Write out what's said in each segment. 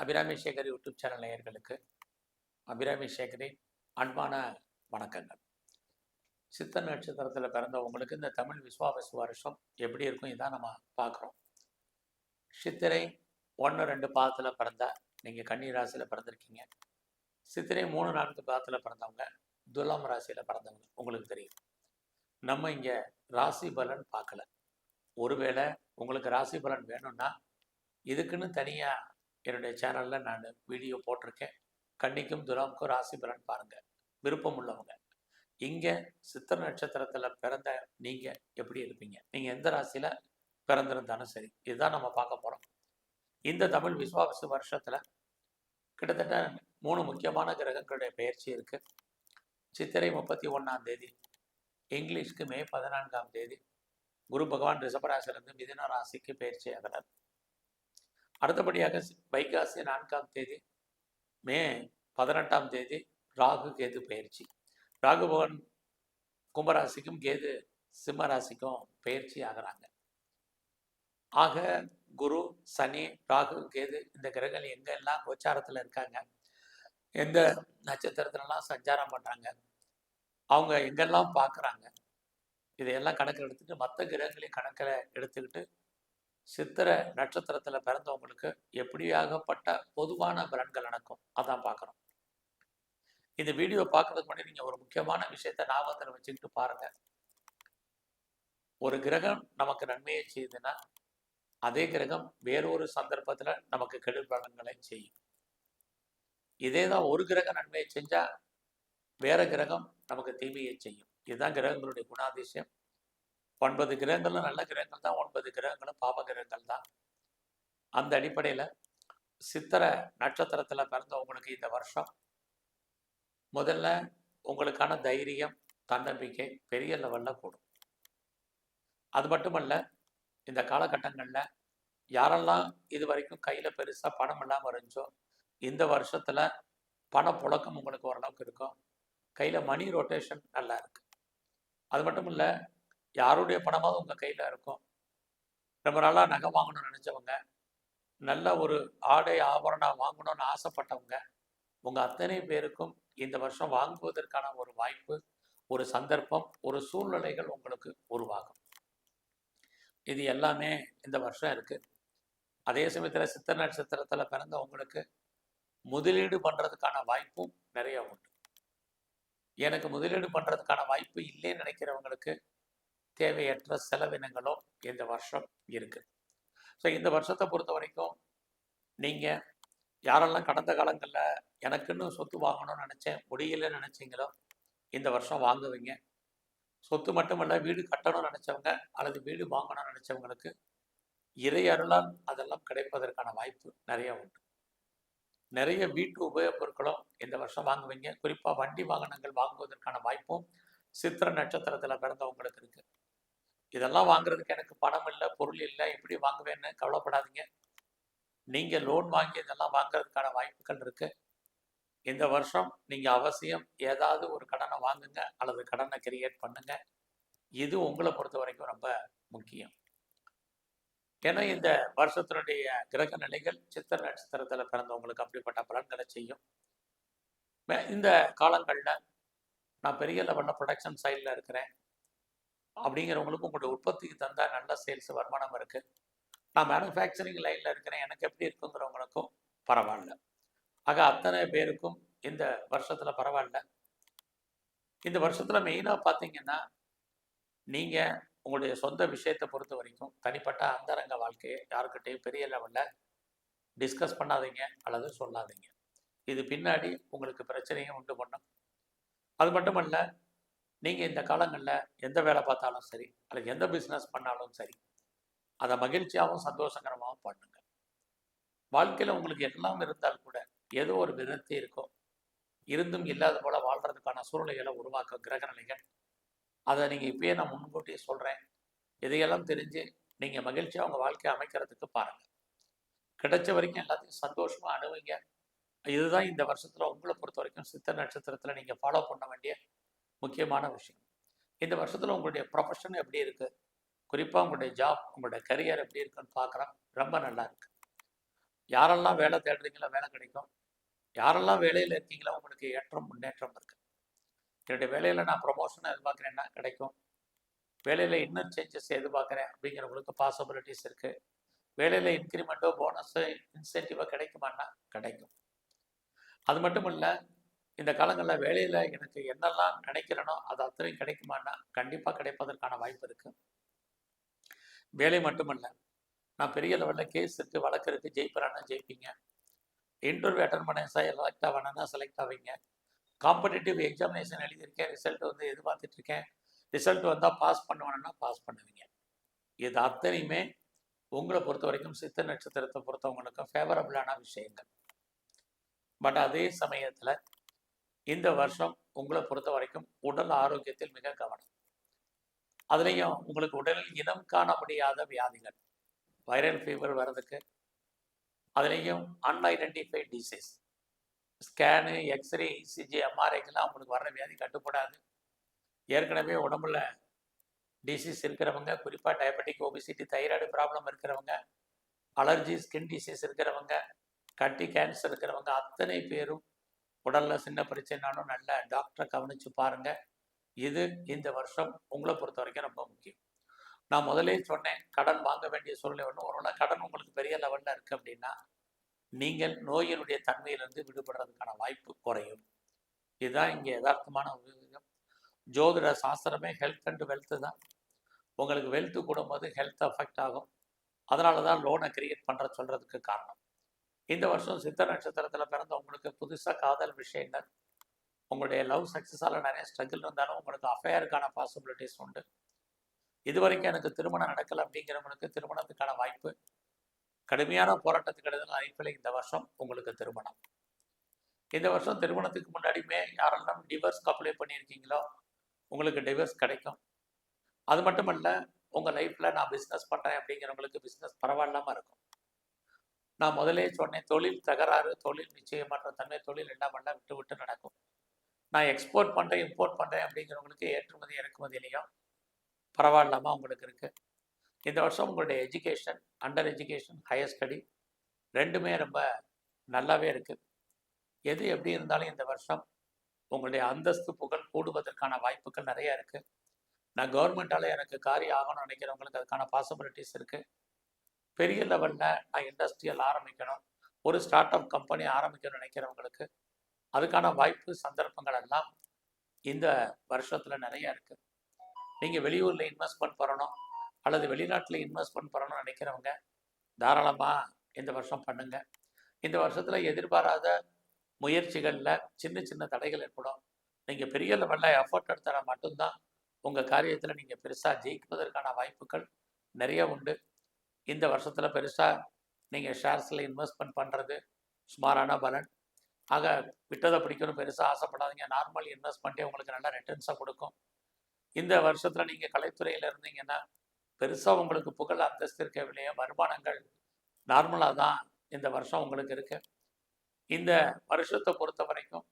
Abirami Sekar YouTube channel நேயர்களுக்கு அபிராமி சேகரின் அன்பான வணக்கங்கள். சித்த நட்சத்திரத்தில் பிறந்தவங்களுக்கு இந்த தமிழ் விஸ்வாவசு வருஷம் எப்படி இருக்கும் இதான் நம்ம பார்க்குறோம். சித்திரை 1-2 பாதத்தில் பிறந்தா நீங்கள் கன்னி ராசியில் பிறந்திருக்கீங்க. சித்திரை 3-4 பாதத்தில் பிறந்தவங்க துலாம் ராசியில் பிறந்தவங்க உங்களுக்கு தெரியும். நம்ம இங்கே ராசி பலன் பார்க்கல. ஒருவேளை உங்களுக்கு ராசி பலன் வேணும்னா இதுக்குன்னு தனியாக என்னுடைய சேனலில் நான் வீடியோ போட்டிருக்கேன். கன்னிக்கும் துலாமுக்கும் ராசி பலன் பாருங்கள் விருப்பம் உள்ளவங்க. இங்கே சித்திர நட்சத்திரத்தில் பிறந்த நீங்கள் எப்படி இருப்பீங்க, நீங்கள் எந்த ராசியில் பிறந்திருந்தாலும் சரி, இதுதான் நம்ம பார்க்க போகிறோம். இந்த தமிழ் விஸ்வாவசு வருஷத்தில் கிட்டத்தட்ட 3 முக்கியமான கிரகங்களுடைய பயிற்சி இருக்குது. சித்திரை 31ஆம் தேதி, இங்கிலீஷ்க்கு மே 14ஆம் தேதி குரு பகவான் ரிஷபராசிலிருந்து மிதுன ராசிக்கு பயிற்சி ஆகிறார். அடுத்தபடியாக வைகாசி 4ஆம் தேதி, மே 18ஆம் தேதி ராகு கேது பயிற்சி. ராகு பகவான் கும்பராசிக்கும் கேது சிம்ம ராசிக்கும் பயிற்சி ஆகிறாங்க. ஆக குரு, சனி, ராகு, கேது இந்த கிரகங்கள் எங்கெல்லாம் கோச்சாரத்தில் இருக்காங்க, எந்த நட்சத்திரத்துலலாம் சஞ்சாரம் பண்ணுறாங்க, அவங்க எங்கெல்லாம் பார்க்குறாங்க, இதையெல்லாம் கணக்கில் எடுத்துகிட்டு மற்ற கிரகங்களையும் கணக்கில் எடுத்துக்கிட்டு சித்திர நட்சத்திரத்தில் பிறந்தவங்களுக்கு எப்படியாகப்பட்ட பொதுவான பலன்கள் நடக்கும் அதான் பார்க்குறோம். இந்த வீடியோ பார்க்கறதுக்கு முன்னாடி நீங்கள் ஒரு முக்கியமான விஷயத்தை ஞாபகத்தில் வச்சுக்கிட்டு பாருங்கள். ஒரு கிரகம் நமக்கு நன்மையை செய்யுதுன்னா அதே கிரகம் வேறொரு சந்தர்ப்பத்தில் நமக்கு கெடுதல் பலன்களை செய்யும். இதே தான் ஒரு கிரகம் நன்மையை செஞ்சால் வேற கிரகம் நமக்கு தீமையை செய்யும். இதுதான் கிரகங்களுடைய குணாதிசயம். 9 கிரகங்களும் நல்ல கிரகங்கள் தான், 9 கிரகங்களும் பாப கிரகங்கள் தான். அந்த அடிப்படையில் சித்திர நட்சத்திரத்தில் பிறந்தவங்களுக்கு இந்த வருஷம் முதல்ல உங்களுக்கான தைரியம், தன்னம்பிக்கை பெரிய லெவலில் கூடும். அது மட்டுமல்ல, இந்த காலகட்டங்களில் யாரெல்லாம் இது வரைக்கும் கையில் பெருசாக பணம் இல்லாமல் இருந்துச்சோ இந்த வருஷத்தில் பணப்புழக்கம் உங்களுக்கு ஓரளவுக்கு இருக்கும். கையில் மணி ரொட்டேஷன் நல்லா இருக்குது. அது மட்டும் இல்லை, யாருடைய பணமாவது உங்கள் கையில் இருக்கும். ரொம்ப நாளாக நகை வாங்கணும்னு நினச்சவங்க, நல்ல ஒரு ஆடை ஆபரணம் வாங்கணும்னு ஆசைப்பட்டவங்க, உங்கள் அத்தனை பேருக்கும் இந்த வருஷம் வாங்குவதற்கான ஒரு வாய்ப்பு, ஒரு சந்தர்ப்பம், ஒரு சூழ்நிலைகள் உங்களுக்கு உருவாகும். இது எல்லாமே இந்த வருஷம் இருக்குது. அதே சமயத்தில் சித்திர நட்சத்திரத்தில் பிறந்தவங்களுக்கு முதலீடு பண்ணுறதுக்கான வாய்ப்பும் நிறைய உண்டு. எனக்கு முதலீடு பண்ணுறதுக்கான வாய்ப்பு இல்லைன்னு நினைக்கிறவங்களுக்கு தேவையற்ற செலவினங்களும் இந்த வருஷம் இருக்குது. ஸோ இந்த வருஷத்தை பொறுத்த வரைக்கும் நீங்கள் யாரெல்லாம் கடந்த காலங்களில் எனக்குன்னு சொத்து வாங்கணும்னு நினச்சேன் முடியலன்னு நினச்சிங்களோ இந்த வருஷம் வாங்குவீங்க. சொத்து மட்டுமல்ல, வீடு கட்டணும்னு நினச்சவங்க அல்லது வீடு வாங்கணும்னு நினச்சவங்களுக்கு இறை அருளால் அதெல்லாம் கிடைப்பதற்கான வாய்ப்பு நிறைய உண்டு. நிறைய வீட்டு உபயோகப் பொருட்களும் இந்த வருஷம் வாங்குவீங்க. குறிப்பாக வண்டி வாகனங்கள் வாங்குவதற்கான வாய்ப்பும் சித்திர நட்சத்திரத்தில் பிறந்தவங்களுக்கு இருக்குது. இதெல்லாம் வாங்குறதுக்கு எனக்கு பணம் இல்லை, பொருள் இல்லை, எப்படி வாங்குவேன்னு கவலைப்படாதீங்க. நீங்கள் லோன் வாங்கி இதெல்லாம் வாங்குறதுக்கான வாய்ப்புகள் இருக்குது. இந்த வருஷம் நீங்கள் அவசியம் ஏதாவது ஒரு கடனை வாங்குங்க அல்லது கடனை கிரியேட் பண்ணுங்க. இது உங்களை பொறுத்த வரைக்கும் ரொம்ப முக்கியம். ஏன்னா இந்த வருஷத்தினுடைய கிரக நிலைகள் சித்திர நட்சத்திரத்தில் பிறந்தவங்களுக்கு அப்படிப்பட்ட பலன்களை செய்யும். இந்த காலங்களில் நான் பெரிய லெவலில் ப்ரொடக்ஷன் சைடில் இருக்கிறேன் அப்படிங்கிறவங்களுக்கு உங்களுடைய உற்பத்திக்கு தந்தால் நல்ல சேல்ஸ் வருமானம் இருக்குது. நான் மேனுஃபேக்சரிங் லைனில் இருக்கிறேன், எனக்கு எப்படி இருக்குங்கிறவங்களுக்கும் பரவாயில்ல. ஆக அத்தனை பேருக்கும் இந்த வருஷத்தில் பரவாயில்ல. இந்த வருஷத்தில் மெயினாக பார்த்தீங்கன்னா நீங்கள் உங்களுடைய சொந்த விஷயத்தை பொறுத்த வரைக்கும் தனிப்பட்ட அந்தரங்க வாழ்க்கையை யாருக்கிட்டையும் பெரிய லெவலில் டிஸ்கஸ் பண்ணாதீங்க அல்லது சொல்லாதீங்க. இது பின்னாடி உங்களுக்கு பிரச்சனையும் உண்டு பண்ணும். அது மட்டுமல்ல, நீங்கள் இந்த காலங்களில் எந்த வேலை பார்த்தாலும் சரி அல்லது எந்த பிஸ்னஸ் பண்ணாலும் சரி அதை மகிழ்ச்சியாகவும் சந்தோஷகரமாகவும் பண்ணுங்க. வாழ்க்கையில் உங்களுக்கு எல்லாம் இருந்தால் கூட ஏதோ ஒரு விதத்தை இருக்கும், இருந்தும் இல்லாத போல வாழ்கிறதுக்கான சூழ்நிலைகளை உருவாக்க கிரக நிலைகள். அதை நீங்கள் இப்பயே நான் முன்கூட்டியே சொல்கிறேன். இதையெல்லாம் தெரிஞ்சு நீங்கள் மகிழ்ச்சியாக உங்கள் வாழ்க்கையை அமைக்கிறதுக்கு பாருங்கள். கிடைச்ச வரைக்கும் எல்லாத்தையும் சந்தோஷமாக அணுவீங்க. இதுதான் இந்த வருஷத்தில் உங்களை பொறுத்த வரைக்கும் சித்திர நட்சத்திரத்தில் நீங்கள் ஃபாலோ பண்ண வேண்டிய முக்கியமான விஷயம். இந்த வருஷத்தில் உங்களுடைய ப்ரொஃபஷன் எப்படி இருக்குது, குறிப்பாக உங்களுடைய ஜாப், உங்களுடைய கரியர் எப்படி இருக்குன்னு பார்க்குறோம். ரொம்ப நல்லா இருக்குது. யாரெல்லாம் வேலை தேடுறீங்களோ வேலை கிடைக்கும். யாரெல்லாம் வேலையில் இருக்கீங்களோ உங்களுக்கு ஏற்றம் முன்னேற்றம் இருக்கு. என்னுடைய வேலையில் நான் ப்ரொமோஷன் எதிர்பார்க்குறேன்னா கிடைக்கும். வேலையில் இன்னும் சேஞ்சஸ் எதிர்பார்க்குறேன் அப்படிங்கிறவங்களுக்கு பாசிபிலிட்டிஸ் இருக்குது. வேலையில் இன்க்ரிமெண்ட்டோ போனஸோ இன்சென்டிவோ கிடைக்குமான்னா கிடைக்கும். அது மட்டும் இல்லை, இந்த காலங்களில் வேலையில் எனக்கு என்னெல்லாம் நினைக்கிறேனோ அது அத்தனையும் கிடைக்குமான்னா கண்டிப்பாக கிடைப்பதற்கான வாய்ப்பு இருக்குது. வேலை மட்டுமல்ல, நான் பெரிய லெவலில் கேஸ் இருக்குது, வழக்கு இருக்குது, ஜெயிப்பேன்னா ஜெயிப்பீங்க. இன்டர்வியூ அட்டன் பண்ண செலக்ட் ஆகணும்னா செலக்ட் ஆவீங்க. காம்படிட்டிவ் எக்ஸாமினேஷன் எழுதியிருக்கேன், ரிசல்ட் வந்து எதிர்பார்த்துட்ருக்கேன், ரிசல்ட் வந்தால் பாஸ் பண்ணுவேன்னா பாஸ் பண்ணுவீங்க. இது அத்தனையுமே உங்களை பொறுத்த வரைக்கும் சித்த நட்சத்திரத்தை பொறுத்தவங்களுக்கு ஃபேவரபிளான விஷயங்கள். பட் அதே சமயத்தில் இந்த வருஷம் உங்களை பொறுத்த வரைக்கும் உடல் ஆரோக்கியத்தில் மிக கவனம். அதுலேயும் உங்களுக்கு உடலில் இனம் காண முடியாத வியாதிகள், வைரல் ஃபீவர் வர்றதுக்கு, அதுலேயும் unidentified disease, scan, X-ray, ECG, எம்ஆர்ஐக்கெல்லாம் உங்களுக்கு வர்ற வியாதி கட்டுப்படாது. ஏற்கனவே உடம்புல டிசீஸ் இருக்கிறவங்க, குறிப்பாக டயபெட்டிக், ஒபிசிட்டி, தைராய்டு ப்ராப்ளம் இருக்கிறவங்க, அலர்ஜி, ஸ்கின் டிசீஸ் இருக்கிறவங்க, கட்டி கேன்சர் இருக்கிறவங்க அத்தனை பேரும் உடலில் சின்ன பிரச்சனைனாலும் நல்ல டாக்டரை கவனித்து பாருங்கள். இது இந்த வருஷம் உங்களை பொறுத்த வரைக்கும் ரொம்ப முக்கியம். நான் முதலே சொன்னேன், கடன் வாங்க வேண்டிய சூழ்நிலை ஒன்று. ஒருவேளை கடன் உங்களுக்கு பெரிய லெவலில் இருக்குது அப்படின்னா நீங்கள் நோயினுடைய தன்மையிலிருந்து விடுபடுறதுக்கான வாய்ப்பு குறையும். இதுதான் இங்கே யதார்த்தமான விஷயம். ஜோதிட சாஸ்திரமே ஹெல்த் அண்ட் வெல்த்து தான். உங்களுக்கு வெல்த்து கூடும்போது ஹெல்த் அஃபெக்ட் ஆகும். அதனால தான் லோனை கிரியேட் பண்ணுற சொல்கிறதுக்கு காரணம். இந்த வருஷம் சித்த நட்சத்திரத்தில் பிறந்தவங்களுக்கு புதுசாக காதல் விஷயங்கள், உங்களுடைய லவ் சக்ஸஸால் நிறைய ஸ்ட்ரகிள் இருந்தாலும் உங்களுக்கு அஃபேருக்கான பாசிபிலிட்டிஸ் உண்டு. இது வரைக்கும் எனக்கு திருமணம் நடக்கலை அப்படிங்கிறவங்களுக்கு திருமணத்துக்கான வாய்ப்பு. கடுமையான போராட்டத்துக்கு இடையில லைஃப்பில் இந்த வருஷம் உங்களுக்கு திருமணம். இந்த வருஷம் திருமணத்துக்கு முன்னாடியுமே யாரெல்லாம் டிவர்ஸ்க்கு அப்ளை பண்ணியிருக்கீங்களோ உங்களுக்கு டிவர்ஸ் கிடைக்கும். அது மட்டும் இல்லை, உங்கள் லைஃப்பில் நான் பிஸ்னஸ் பண்ணுறேன் அப்படிங்கிறவங்களுக்கு பிஸ்னஸ் பரவாயில்லாமல் இருக்கும். நான் முதலே சொன்னேன், தொழில் தகராறு, தொழில் நிச்சயமற்ற தன்மை, தொழில் இல்லாமல் விட்டு விட்டு நடக்கும். நான் எக்ஸ்போர்ட் பண்ணுறேன், இம்போர்ட் பண்ணுறேன் அப்படிங்கிறவங்களுக்கு ஏற்றுமதி இறக்குமதியிலையும் பரவாயில்லாமல் உங்களுக்கு இருக்குது. இந்த வருஷம் உங்களுடைய education, under education, higher study ரெண்டுமே ரொம்ப நல்லாவே இருக்குது. எது எப்படி இருந்தாலும் இந்த வருஷம் உங்களுடைய அந்தஸ்து புகழ் கூடுவதற்கான வாய்ப்புகள் நிறையா இருக்குது. நான் கவர்மெண்ட்டால் எனக்கு காரியம் ஆகணும்னு நினைக்கிறவங்களுக்கு அதுக்கான பாசிபிலிட்டிஸ் இருக்குது. பெரிய லெவலில் நான் இண்டஸ்ட்ரியல் ஆரம்பிக்கணும், ஒரு ஸ்டார்ட் அப் கம்பெனி ஆரம்பிக்கணும்னு நினைக்கிறவங்களுக்கு அதுக்கான வாய்ப்பு, சந்தர்ப்பங்கள் எல்லாம் இந்த வருஷத்தில் நிறையா இருக்குது. நீங்கள் வெளியூரில் இன்வெஸ்ட்மெண்ட் பண்ணணும் அல்லது வெளிநாட்டில் இன்வெஸ்ட்மெண்ட் பண்ணணும்னு நினைக்கிறவங்க தாராளமாக இந்த வருஷம் பண்ணுங்கள். இந்த வருஷத்தில் எதிர்பாராத முயற்சிகளில் சின்ன சின்ன தடைகள் ஏற்படும். நீங்கள் பெரிய லெவலில் எஃபர்ட் எடுத்தால் மட்டும்தான் உங்கள் காரியத்தில் நீங்கள் பெருசாக ஜெயிப்பதற்கான வாய்ப்புகள் நிறைய உண்டு. இந்த வருஷத்தில் பெருசாக நீங்கள் ஷேர்ஸில் இன்வெஸ்ட்மெண்ட் பண்ணுறது சுமாரான பலன். ஆக விட்டதை பிடிக்கணும் பெருசாக ஆசைப்படாதீங்க. நார்மல் இன்வெஸ்ட்மெண்ட்டே உங்களுக்கு நல்ல ரிட்டர்ன்ஸாக கொடுக்கும். இந்த வருஷத்தில் நீங்கள் கலைத்துறையில் இருந்தீங்கன்னா பெருசாக உங்களுக்கு புகழ் அந்தஸ்து இருக்கவில்லையே, வருமானங்கள் நார்மலாக தான் இந்த வருஷம் உங்களுக்கு இருக்குது. இந்த வருஷத்தை பொறுத்த வரைக்கும்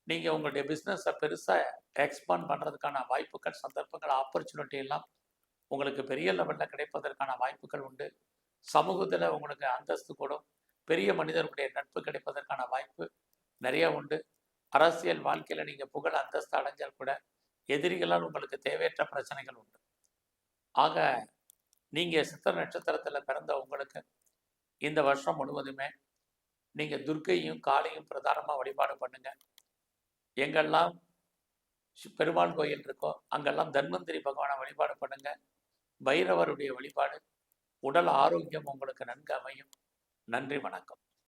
நீங்கள் உங்களுடைய பிஸ்னஸை பெருசாக எக்ஸ்பாண்ட் பண்ணுறதுக்கான வாய்ப்புகள், சந்தர்ப்பங்கள், ஆப்பர்ச்சுனிட்டி எல்லாம் உங்களுக்கு பெரிய லெவலில் கிடைப்பதற்கான வாய்ப்புகள் உண்டு. சமூகத்தில் உங்களுக்கு அந்தஸ்து கூடும், பெரிய மனிதர்களுடைய நட்பு கிடைப்பதற்கான வாய்ப்பு நிறைய உண்டு. அரசியல் வாழ்க்கையில் நீங்கள் புகழ் அந்தஸ்து அடைஞ்சால் கூட எதிரிகளால் உங்களுக்கு தேவையற்ற பிரச்சனைகள் உண்டு. ஆக நீங்கள் சித்திர நட்சத்திரத்தில் பிறந்த உங்களுக்கு இந்த வருஷம் முழுவதுமே நீங்கள் துர்க்கையும் காளியும் பிரதானமாக வழிபாடு பண்ணுங்கள். எங்கெல்லாம் பெருமாள் கோயில் இருக்கோ அங்கெல்லாம் தன்வந்திரி பகவானை வழிபாடு பண்ணுங்கள். பைரவருடைய வழிபாடு, உடல் ஆரோக்கியம் உங்களுக்கு நன்கு அமையும். நன்றி, வணக்கம்.